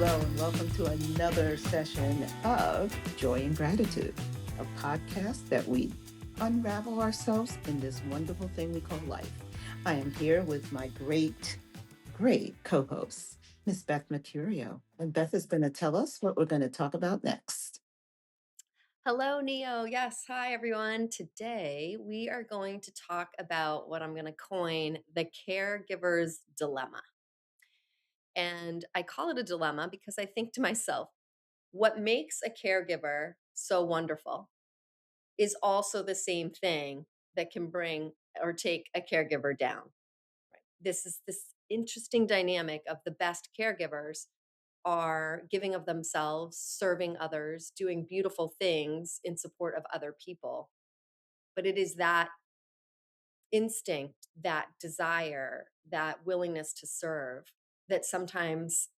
hello, and welcome to another session of Joy and Gratitude, a podcast that we unravel ourselves in this wonderful thing we call life. I am here with my great co host, Miss Beth Mercurio. And Beth is going to tell us what we're going to talk about next. Hello, Neo. Yes. Hi, everyone. Today we are going to talk about what I'm going to coin the caregiver's dilemma. And I call it a dilemma because I think to myself, what makes a caregiver so wonderful is also the same thing that can bring or take a caregiver down. Right? This is this interesting dynamic of the best caregivers are giving of themselves, serving others, doing beautiful things in support of other people. But it is that instinct, that desire, that willingness to serve that sometimes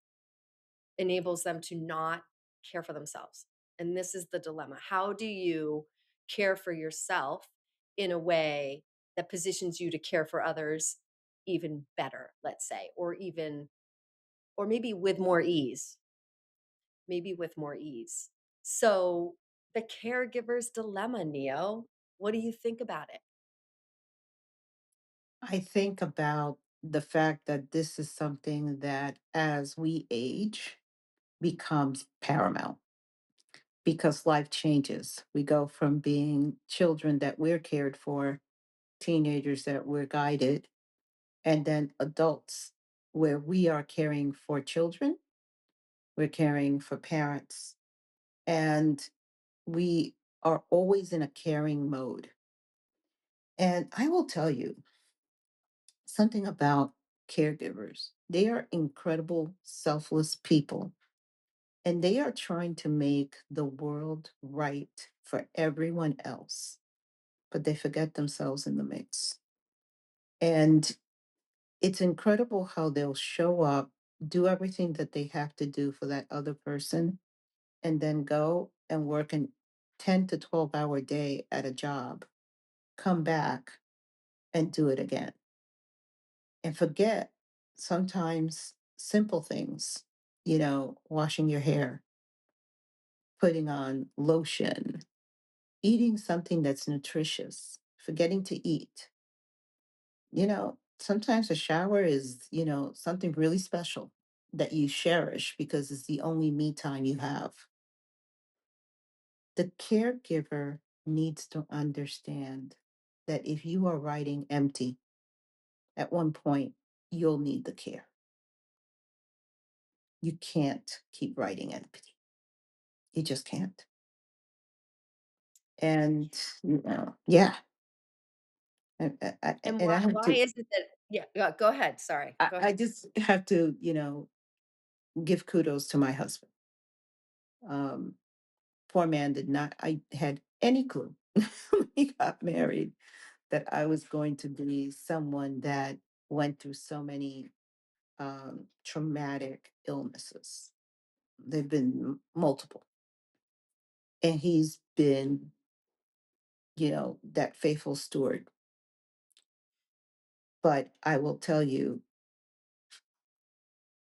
enables them to not care for themselves. And this is the dilemma. How do you care for yourself in a way that positions you to care for others even better, let's say, or maybe with more ease, maybe with more ease. So, the caregiver's dilemma, Neo, what do you think about it? I think about the fact that this is something that as we age becomes paramount because life changes. We go from being children that we're cared for, teenagers that we're guided, and then adults where we are caring for children, we're caring for parents, and we are always in a caring mode. And I will tell you something about caregivers. They are incredible, selfless people, and they are trying to make the world right for everyone else, but they forget themselves in the mix. And it's incredible how they'll show up, do everything that they have to do for that other person, and then go and work an 10 to 12-hour day at a job, come back and do it again, and forget sometimes simple things, washing your hair, putting on lotion, eating something that's nutritious, forgetting to eat. Sometimes a shower is, something really special that you cherish because it's the only me time you have. The caregiver needs to understand that if you are riding empty, at one point, you'll need the care. You can't keep riding empty. You just can't. And, yeah. And And I have why to, is it that yeah, go ahead, sorry, go I ahead. just have to, give kudos to my husband. Um, Poor man did not, I had any clue when he got married that I was going to be someone that went through so many traumatic illnesses. They've been multiple. And he's been, that faithful steward. But I will tell you,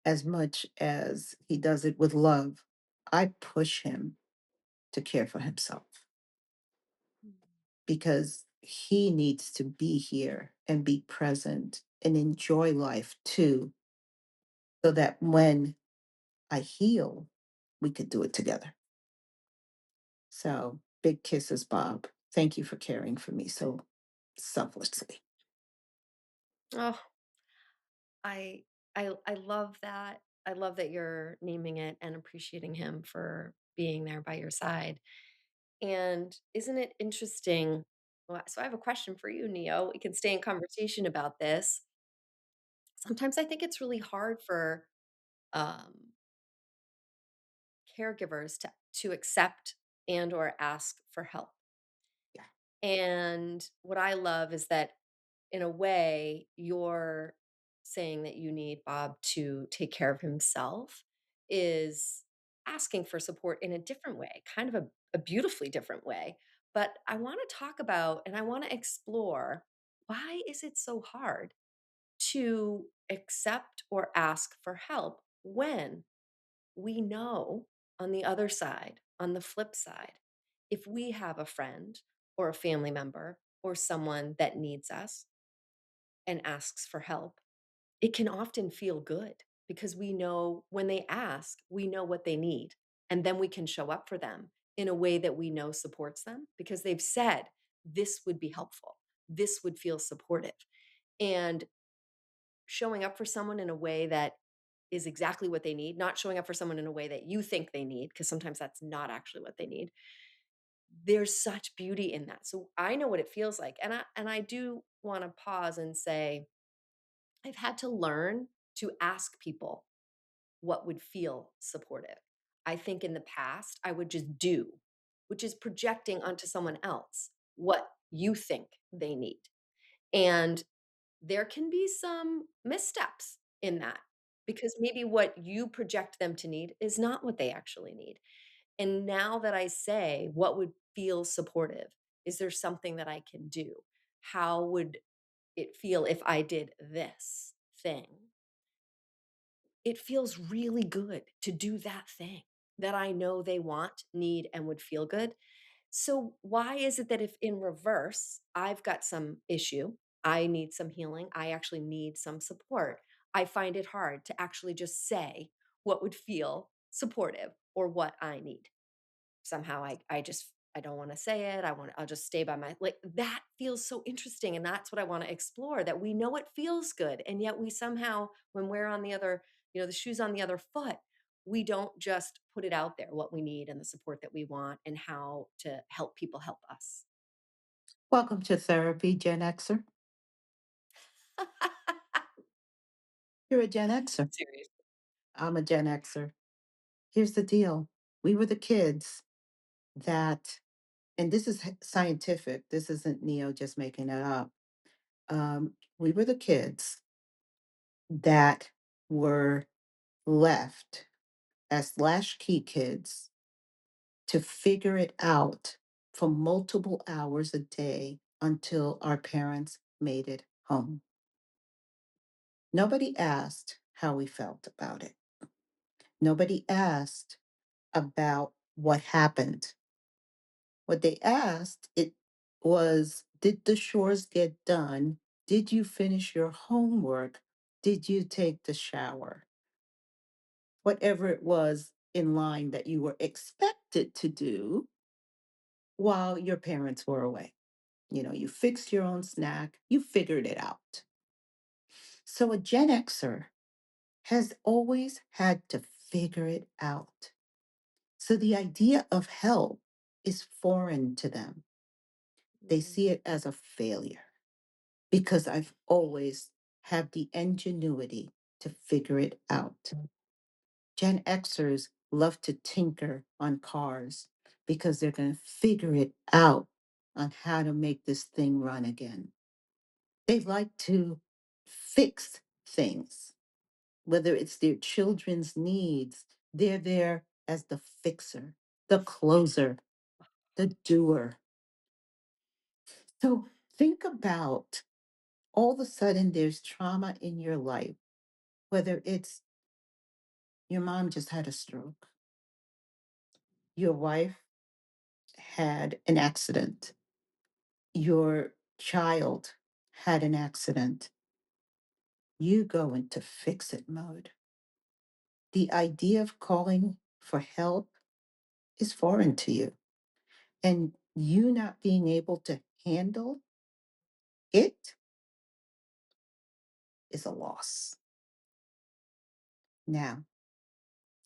as much as he does it with love, I push him to care for himself because he needs to be here and be present and enjoy life too, so that when I heal, we could do it together. So big kisses, Bob. Thank you for caring for me so selflessly. Oh, I love that. I love that you're naming it and appreciating him for being there by your side. And isn't it interesting? Well, so I have a question for you, Neo. We can stay in conversation about this. Sometimes I think it's really hard for um, caregivers to accept and or ask for help. Yeah. And what I love is that in a way, you're saying that you need Bob to take care of himself is asking for support in a different way, kind of a beautifully different way. But I want to talk about and I want to explore why is it so hard to accept or ask for help when we know on the other side, on the flip side, if we have a friend or a family member or someone that needs us and asks for help, it can often feel good because we know when they ask, we know what they need. And then we can show up for them in a way that we know supports them because they've said, this would be helpful. This would feel supportive. And showing up for someone in a way that is exactly what they need, not showing up for someone in a way that you think they need, because sometimes that's not actually what they need. There's such beauty in that. So I know what it feels like. And I do want to pause and say, I've had to learn to ask people what would feel supportive. I think in the past, I would just do, which is projecting onto someone else what you think they need. And there can be some missteps in that because maybe what you project them to need is not what they actually need. And now that I say, what would feel supportive? Is there something that I can do? How would it feel if I did this thing? It feels really good to do that thing that I know they want, need, and would feel good. So, why is it that if in reverse, I've got some issue, I need some healing, I actually need some support, I find it hard to actually just say what would feel supportive or what I need? Somehow I don't want to say it. I'll just stay by my like that feels so interesting and that's what I want to explore that we know it feels good and yet we somehow when we're on the other, the shoes on the other foot, we don't just put it out there what we need and the support that we want and how to help people help us. Welcome to therapy, Gen Xer. You're a Gen Xer. Seriously. I'm a Gen Xer. Here's the deal. We were the kids that, and this is scientific. This isn't Neo just making it up. We were the kids that were left as latchkey kids to figure it out for multiple hours a day until our parents made it home. Nobody asked how we felt about it. Nobody asked about what happened. What they asked it was, did the chores get done? Did you finish your homework? Did you take the shower? Whatever it was in line that you were expected to do while your parents were away. You fixed your own snack, you figured it out. So a Gen Xer has always had to figure it out. So the idea of help is foreign to them. They Mm, see it as a failure because I've always had the ingenuity to figure it out. Gen Xers love to tinker on cars because they're going to figure it out on how to make this thing run again. They like to fix things, whether it's their children's needs, they're there as the fixer, the closer, the doer. So think about all of a sudden there's trauma in your life, whether it's your mom just had a stroke, your wife had an accident, your child had an accident, you go into fix it mode. The idea of calling for help is foreign to you. And you not being able to handle it is a loss. Now,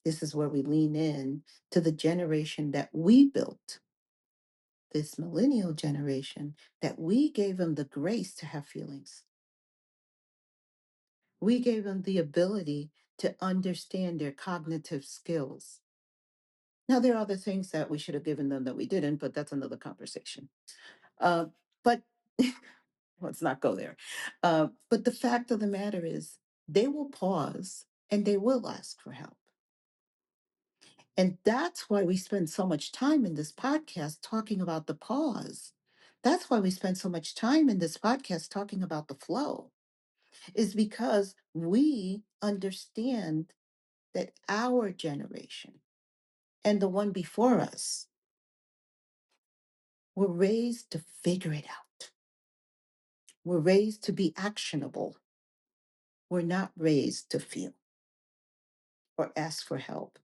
this is where we lean in to the generation that we built, this millennial generation, that we gave them the grace to have feelings. We gave them the ability to understand their cognitive skills. Now, there are other things that we should have given them that we didn't, but that's another conversation. Uh, but let's not go there. But the fact of the matter is, they will pause and they will ask for help. And that's why we spend so much time in this podcast talking about the pause. That's why we spend so much time in this podcast talking about the flow, is because we understand that our generation and the one before us were raised to figure it out. We're raised to be actionable. We're not raised to feel or ask for help.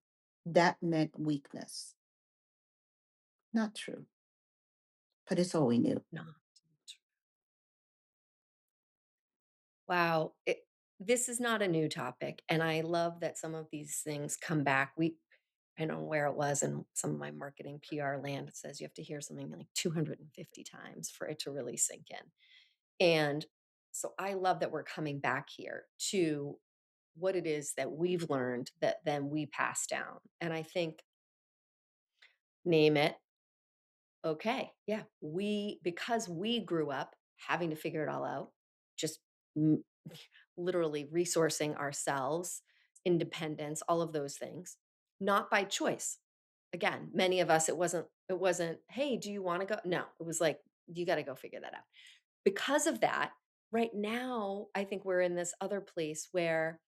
That meant weakness. Not true, but it's all we knew. No. Wow. This is not a new topic. And I love that some of these things come back. I don't know where it was in some of my marketing PR land. It says you have to hear something like 250 times for it to really sink in. And so I love that we're coming back here to what it is that we've learned that then we pass down. And I think, name it. Okay. Yeah. Because we grew up having to figure it all out, just m- literally resourcing ourselves, independence, all of those things, not by choice. Again, many of us, it wasn't, hey, do you want to go? No, it was like, you got to go figure that out. Because of that, right now, I think we're in this other place where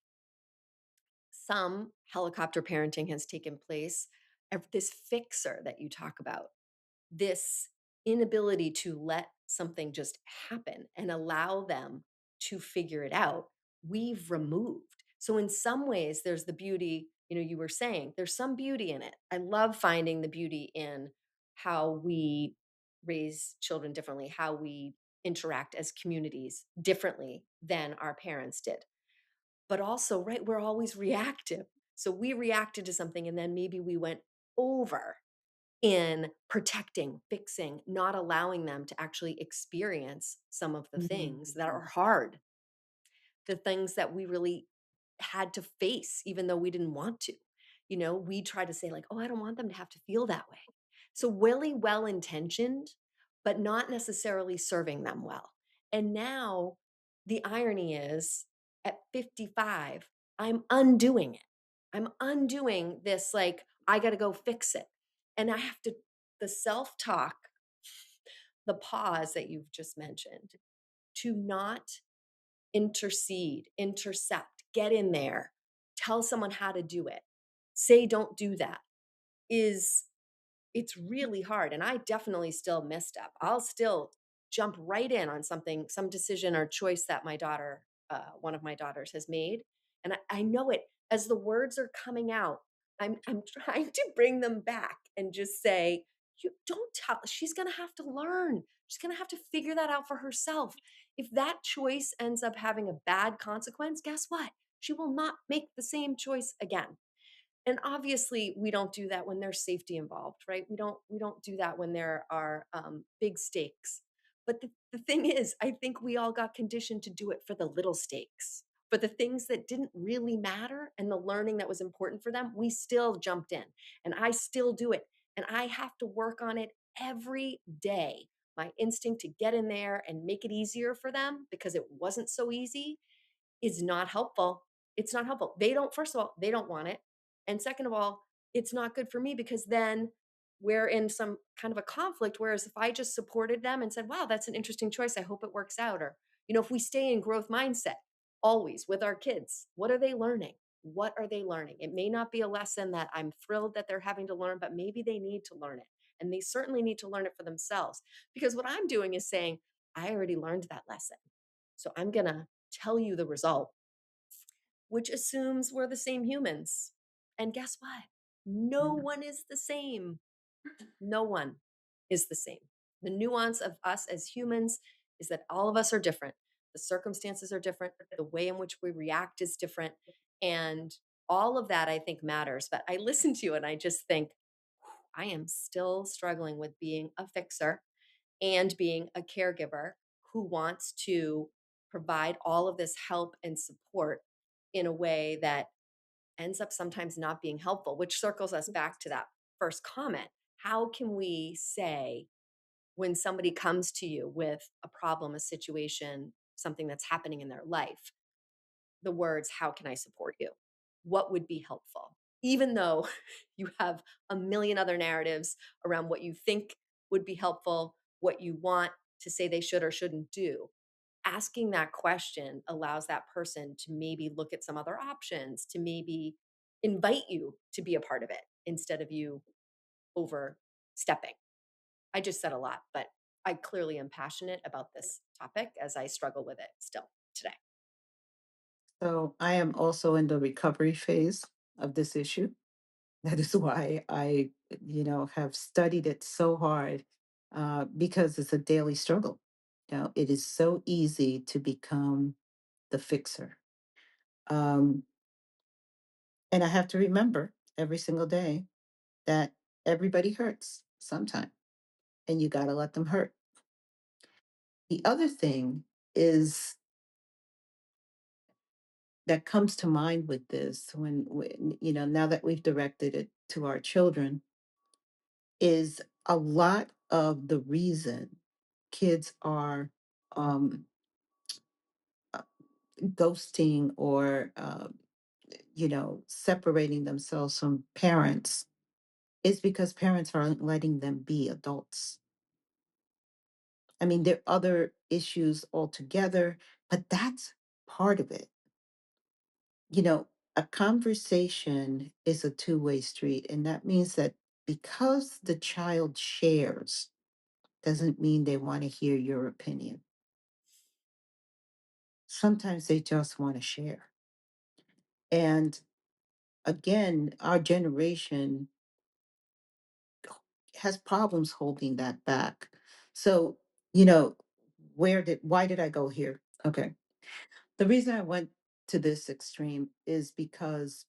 some helicopter parenting has taken place. This fixer that you talk about, this inability to let something just happen and allow them to figure it out, we've removed. So, in some ways, there's the beauty, you were saying, there's some beauty in it. I love finding the beauty in how we raise children differently, how we interact as communities differently than our parents did. But also, right, we're always reactive. So, we reacted to something and then maybe we went over in protecting, fixing, not allowing them to actually experience some of the things that are Mhm. hard, the things that we really had to face, even though we didn't want to. We try to say, like, oh, I don't want them to have to feel that way. So, really well intentioned, but not necessarily serving them well. And now the irony is at 55, I'm undoing it. I'm undoing this, like, I got to go fix it. And I have to, the self talk, the pause that you've just mentioned, to not intercede, intercept, get in there, tell someone how to do it, say, don't do that, is it's really hard. And I definitely still misstep. I'll still jump right in on something, some decision or choice that one of my daughters has made. And I know it as the words are coming out. I'm trying to bring them back and just say, you don't tell, she's going to have to learn. She's going to have to figure that out for herself. If that choice ends up having a bad consequence, guess what? She will not make the same choice again. And obviously we don't do that when there's safety involved, right? We don't do that when there are big stakes. But the thing is, I think we all got conditioned to do it for the little stakes, for the things that didn't really matter and the learning that was important for them. We still jumped in, and I still do it, and I have to work on it every day. My instinct to get in there and make it easier for them because it wasn't so easy is not helpful. It's not helpful. They don't, first of all, they don't want it. And second of all, it's not good for me because then we're in some kind of a conflict. Whereas if I just supported them and said, wow, that's an interesting choice, I hope it works out. Or, if we stay in growth mindset always with our kids, what are they learning? What are they learning? It may not be a lesson that I'm thrilled that they're having to learn, but maybe they need to learn it. And they certainly need to learn it for themselves. Because what I'm doing is saying, I already learned that lesson. So I'm going to tell you the result, which assumes we're the same humans. And guess what? No one is the same. No one is the same. The nuance of us as humans is that all of us are different. The circumstances are different. The way in which we react is different. And all of that, I think, matters. But I listen to you and I just think, I am still struggling with being a fixer and being a caregiver who wants to provide all of this help and support in a way that ends up sometimes not being helpful, which circles us back to that first comment. How can we say when somebody comes to you with a problem, a situation, something that's happening in their life, the words, how can I support you? What would be helpful? Even though you have a million other narratives around what you think would be helpful, what you want to say they should or shouldn't do. Asking that question allows that person to maybe look at some other options, to maybe invite you to be a part of it instead of you overstepping. I just said a lot, but I clearly am passionate about this topic as I struggle with it still today. So I am also in the recovery phase of this issue. That is why I, have studied it so hard, because it's a daily struggle. It is so easy to become the fixer. Um, and I have to remember every single day that everybody hurts sometime, and you got to let them hurt. The other thing is that comes to mind with this when now that we've directed it to our children is a lot of the reason kids are um, uh, ghosting or separating themselves from parents is because parents aren't letting them be adults. I mean, there are other issues altogether, but that's part of it. you know, a conversation is a two-way street, and that means that because the child shares doesn't mean they want to hear your opinion. Sometimes they just want to share. And again, our generation has problems holding that back. So, you know, why did I go here? Okay. The reason I went to this extreme is because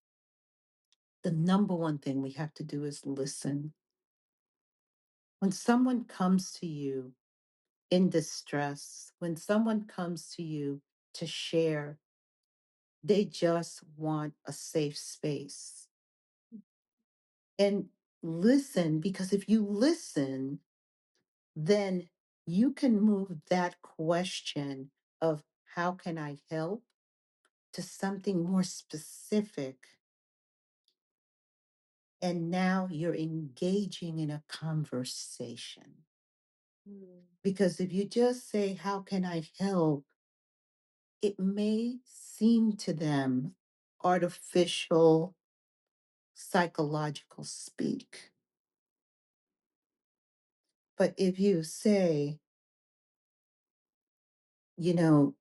the number one thing we have to do is listen. When someone comes to you in distress, when someone comes to you to share, they just want a safe space. And listen, because if you listen, then you can move that question of how can I help to something more specific. And now you're engaging in a conversation. Mm. Because if you just say, how can I help? It may seem to them artificial psychological speak. But if you say, you know,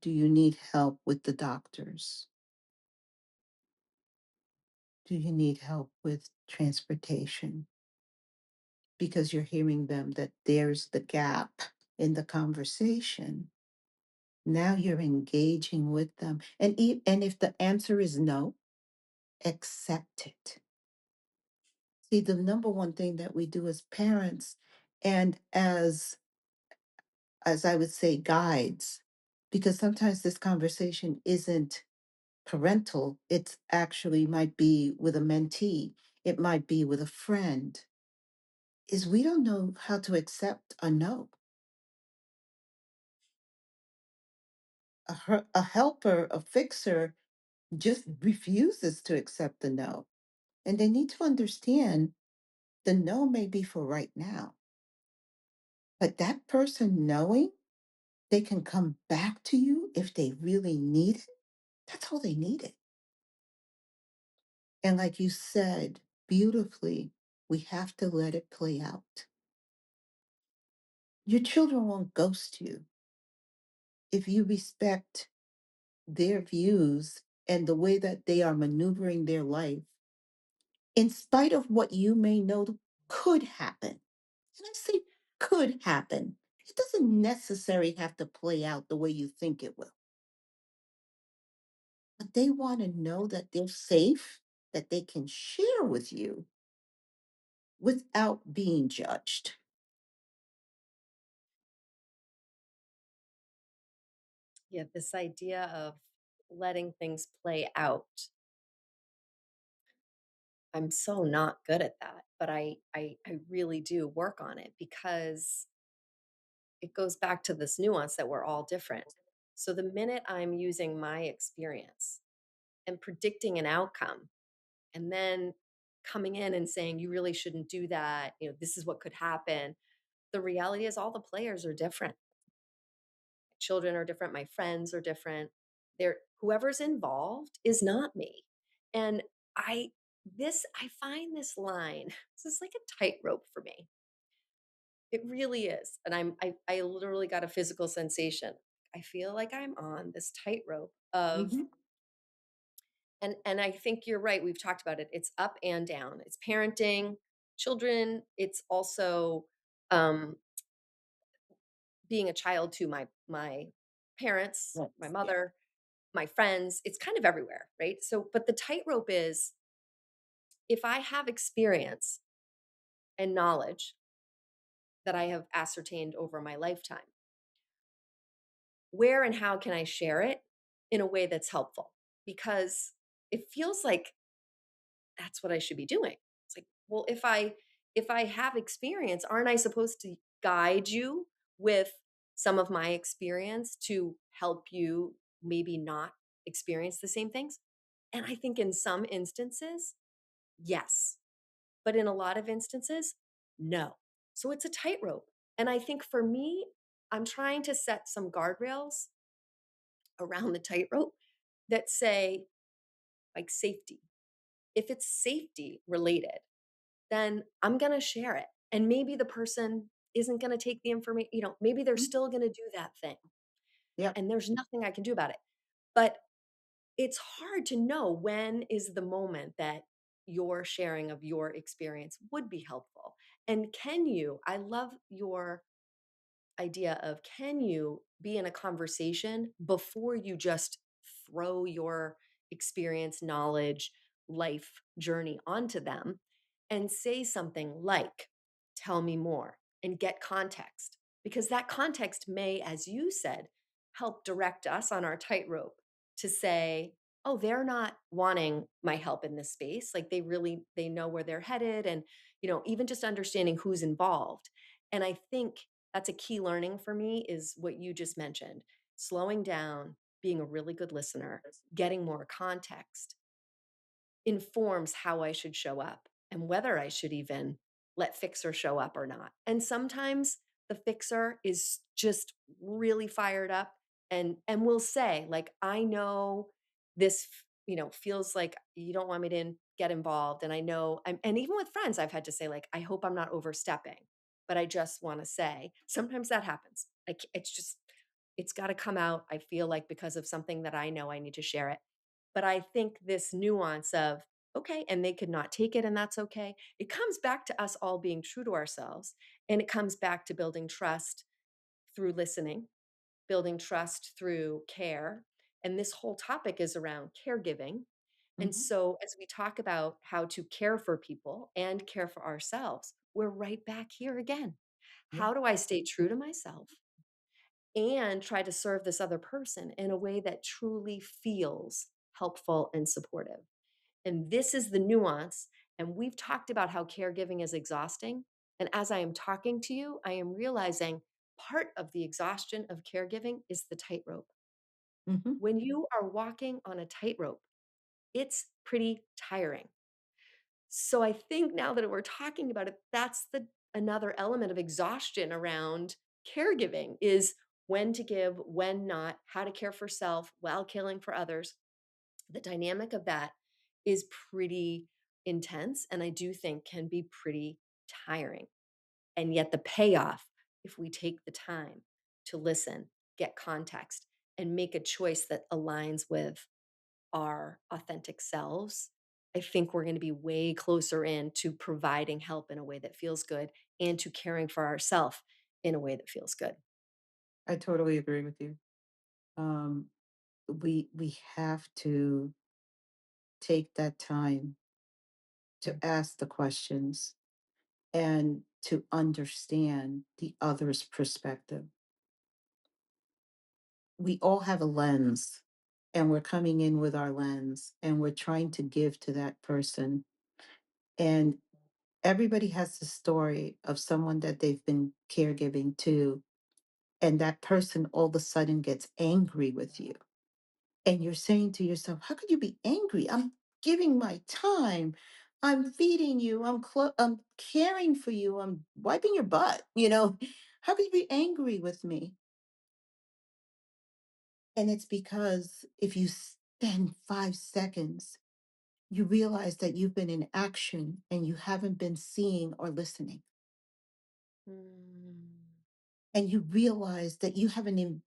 do you need help with the doctors? Do you need help with transportation? Because you're hearing them that there's the gap in the conversation. Now you're engaging with them. And if the answer is no, accept it. See, the number one thing that we do as parents and as I would say guides, because sometimes this conversation isn't parental, it's actually might be with a mentee, it might be with a friend, is we don't know how to accept a no. A helper, a fixer just refuses to accept the no. And they need to understand the no may be for right now, but that person knowing they can come back to you if they really need it. That's all they needed. And like you said beautifully, we have to let it play out. Your children won't ghost you if you respect their views and the way that they are maneuvering their life, in spite of what you may know could happen. And I say could happen. It doesn't necessarily have to play out the way you think it will. But they want to know that they're safe, that they can share with you without being judged. Yeah, this idea of letting things play out. I'm so not good at that, but I really do work on it because it goes back to this nuance that we're all different. So the minute I'm using my experience and predicting an outcome and then coming in and saying you really shouldn't do that, this is what could happen. The reality is all the players are different. Children are different, my friends are different. They're whoever's involved is not me. And I I find this line, this is like a tightrope for me. It really is. And I literally got a physical sensation. I feel like I'm on this tightrope of, Mhm. and I think you're right. We've talked about it. It's up and down. It's parenting children. It's also um being a child to my parents, my Yes. Yeah. mother, my friends. It's kind of everywhere, right? So, but the tightrope is, if I have experience and knowledge that I have ascertained over my lifetime, where and how can I share it in a way that's helpful? Because it feels like that's what I should be doing. It's like, well, if I have experience, aren't I supposed to guide you with some of my experience to help you maybe not experience the same things? And I think in some instances, yes. But in a lot of instances, no. So it's a tightrope. And I think for me, I'm trying to set some guardrails around the tightrope that say, like, safety. If it's safety related, then I'm going to share it. And maybe the person isn't going to take the information, maybe they're Mhm. still going to do that thing Yep. and there's nothing I can do about it. But it's hard to know when is the moment that your sharing of your experience would be helpful. And I love your idea of, can you be in a conversation before you just throw your experience, knowledge, life journey onto them and say something like, tell me more, and get context? Because that context may, as you said, help direct us on our tightrope to say, oh, they're not wanting my help in this space. Like, they know where they're headed. And, even just understanding who's involved. And I think that's a key learning for me, is what you just mentioned: slowing down, being a really good listener, getting more context informs how I should show up and whether I should even let fixer show up or not. And sometimes the fixer is just really fired up and will say, like, I know this feels like you don't want me to get involved, and I know and even with friends I've had to say, like, I hope I'm not overstepping, but I just want to say, sometimes that happens. Like, it's got to come out. I feel like because of something that I know, I need to share it. But I think this nuance of, okay, and they could not take it, and that's okay. It comes back to us all being true to ourselves. And it comes back to building trust through listening, building trust through care. And this whole topic is around caregiving. And Mhm. so, as we talk about how to care for people and care for ourselves, we're right back here again. Yeah. How do I stay true to myself and try to serve this other person in a way that truly feels helpful and supportive? And this is the nuance. And we've talked about how caregiving is exhausting. And as I am talking to you, I am realizing part of the exhaustion of caregiving is the tightrope. Mhm. When you are walking on a tightrope, it's pretty tiring. So I think now that we're talking about it, that's the another element of exhaustion around caregiving, is when to give, when not, how to care for self while caring for others. The dynamic of that is pretty intense, and I do think can be pretty tiring. And yet the payoff, if we take the time to listen, get context, and make a choice that aligns with our authentic selves, I think we're going to be way closer in to providing help in a way that feels good, and to caring for ourselves in a way that feels good. I totally agree with you. Um, we have to take that time to ask the questions and to understand the other's perspective. We all have a lens, and we're coming in with our lens, and we're trying to give to that person. And everybody has the story of someone that they've been caregiving to, and that person all of a sudden gets angry with you. And you're saying to yourself, how could you be angry? I'm giving my time. I'm feeding you. I'm caring for you. I'm wiping your butt. How could you be angry with me? And it's because if you spend 5 seconds You realize that you've been in action and you haven't been seeing or listening. Mm. And you realize that you haven't,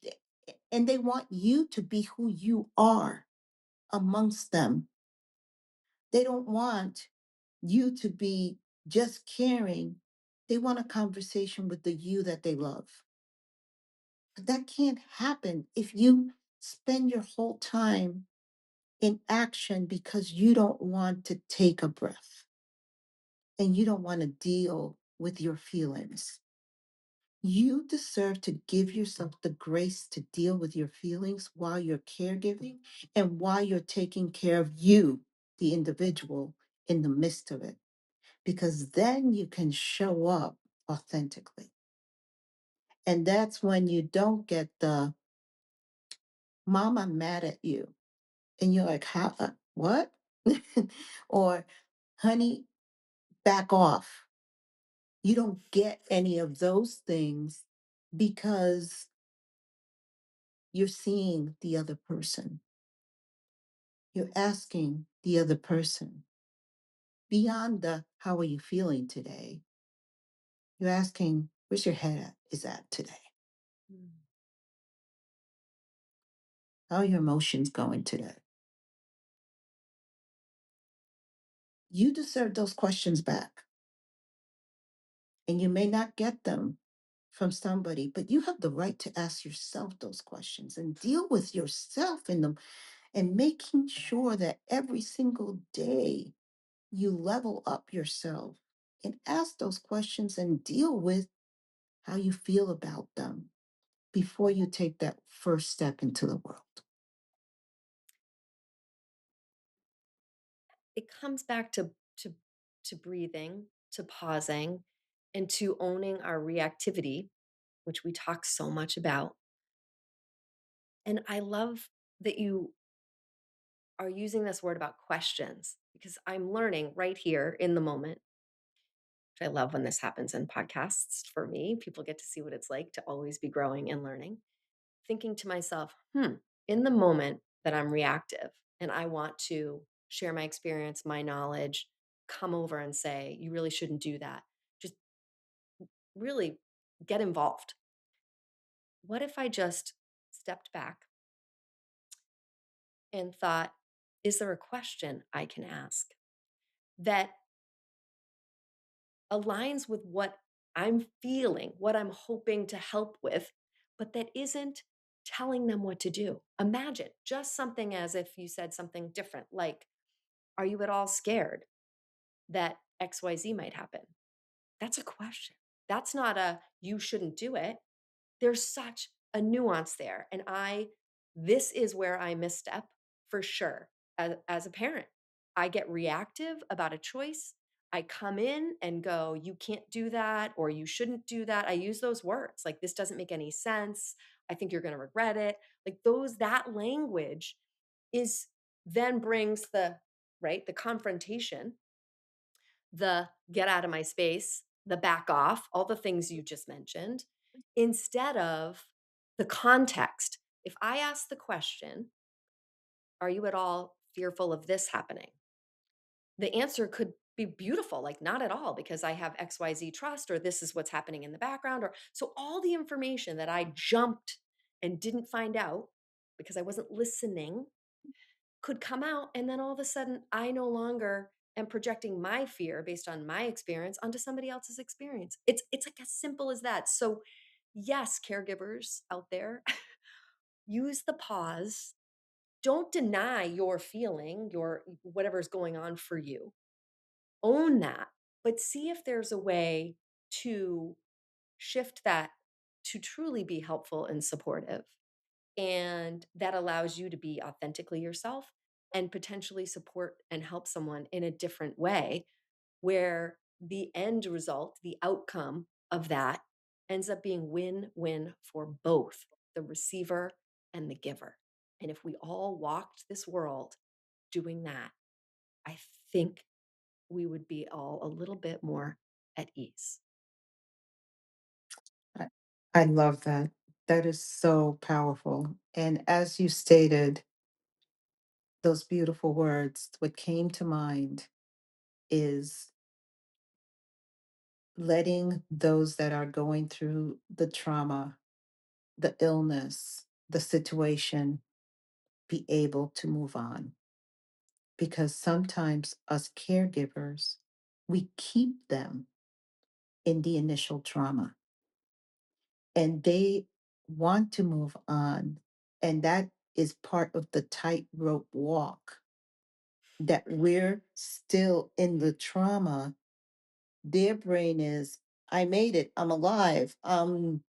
and they want you to be who you are amongst them. They don't want you to be just caring. They want a conversation with the you that they love. But that can't happen if you spend your whole time in action because you don't want to take a breath and you don't want to deal with your feelings. You deserve to give yourself the grace to deal with your feelings while you're caregiving and while you're taking care of you, the individual, in the midst of it, because then you can show up authentically. And that's when you don't get the mom, I'm mad at you. And you're like, how, what? Or, honey, back off. You don't get any of those things because you're seeing the other person. You're asking the other person beyond the how are you feeling today? You're asking, where's your head at, is at today? Mm. How are your emotions going today? You deserve those questions back. And you may not get them from somebody, but you have the right to ask yourself those questions and deal with yourself in them and making sure that every single day you level up yourself and ask those questions and deal with how you feel about them before you take that first step into the world. It comes back to breathing, to pausing, and to owning our reactivity, which we talk so much about. And I love that you are using this word about questions because I'm learning right here in the moment. Which I love when this happens in podcasts for me. People get to see what it's like to always be growing and learning. Thinking to myself, in the moment that I'm reactive and I want to share my experience, my knowledge, come over and say, you really shouldn't do that. Just really get involved. What if I just stepped back and thought, is there a question I can ask that aligns with what I'm feeling, what I'm hoping to help with, but that isn't telling them what to do? Imagine just something as if you said something different, like, are you at all scared that XYZ might happen? That's a question. That's not a you shouldn't do it. There's such a nuance there. And this is where I misstep for sure as a parent. I get reactive about a choice. I come in and go, you can't do that, or you shouldn't do that. I use those words like, this doesn't make any sense. I think you're going to regret it. Like that language is then brings right, the confrontation, the get out of my space, the back off, all the things you just mentioned, instead of the context. If I ask the question, are you at all fearful of this happening? The answer could be beautiful, like not at all, because I have XYZ trust, or this is what's happening in the background. Or so all the information that I jumped and didn't find out because I wasn't listening could come out, and then all of a sudden I no longer am projecting my fear based on my experience onto somebody else's experience. It's like as simple as that. So yes, caregivers out there, use the pause. Don't deny your feeling, your whatever's going on for you. Own that, but see if there's a way to shift that to truly be helpful and supportive. And that allows you to be authentically yourself and potentially support and help someone in a different way, where the end result, the outcome of that ends up being win win for both the receiver and the giver. And if we all walked this world doing that, I think we would be all a little bit more at ease. I, I love that. That is so powerful. And as you stated, those beautiful words, what came to mind is letting those that are going through the trauma, the illness, the situation be able to move on. Because sometimes, us caregivers, we keep them in the initial trauma and they want to move on. And that is part of the tightrope walk that we're still in the trauma. Their brain is, I made it, I'm alive, I'm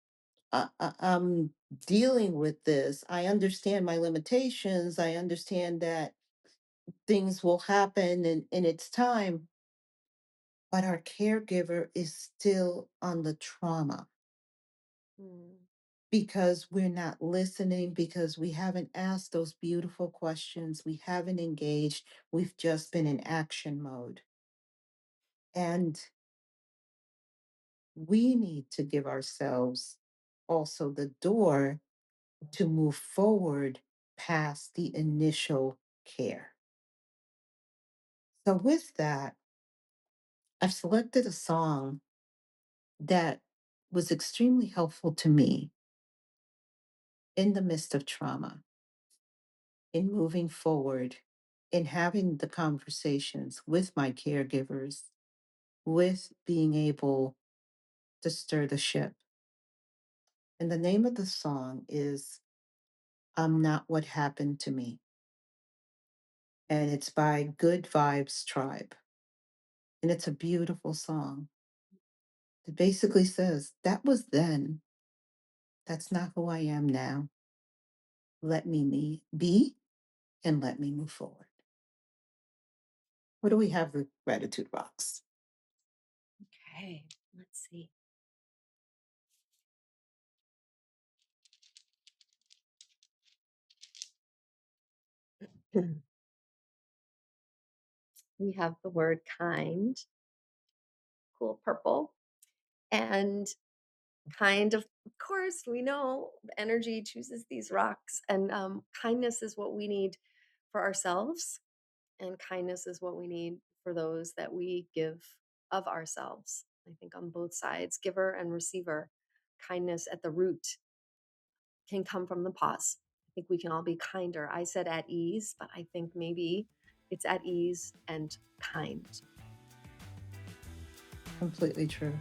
dealing with this. I understand my limitations. I understand that things will happen in its time, but our caregiver is still on the trauma Mm. because we're not listening, because we haven't asked those beautiful questions. We haven't engaged. We've just been in action mode. And we need to give ourselves also the door to move forward past the initial care. So, with that, I've selected a song that was extremely helpful to me in the midst of trauma, in moving forward, in having the conversations with my caregivers, with being able to stir the ship. And the name of the song is I'm Not What Happened to Me. And it's by Good Vibes Tribe. And it's a beautiful song. It basically says, that was then. That's not who I am now. Let be and let me move forward. What do we have with Gratitude Rocks? Okay, let's see. We have the word kind, cool purple, and of course, we know energy chooses these rocks, and kindness is what we need for ourselves, and kindness is what we need for those that we give of ourselves. I think on both sides, giver and receiver, kindness at the root can come from the pause. I think we can all be kinder. I said at ease, but I think maybe it's at ease and kind. Completely true.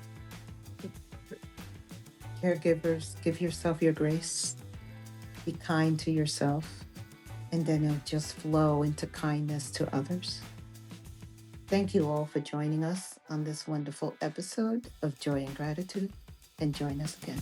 Caregivers, give yourself your grace. Be kind to yourself, and then it'll just flow into kindness to others. Thank you all for joining us on this wonderful episode of Joy and Gratitude, and join us again.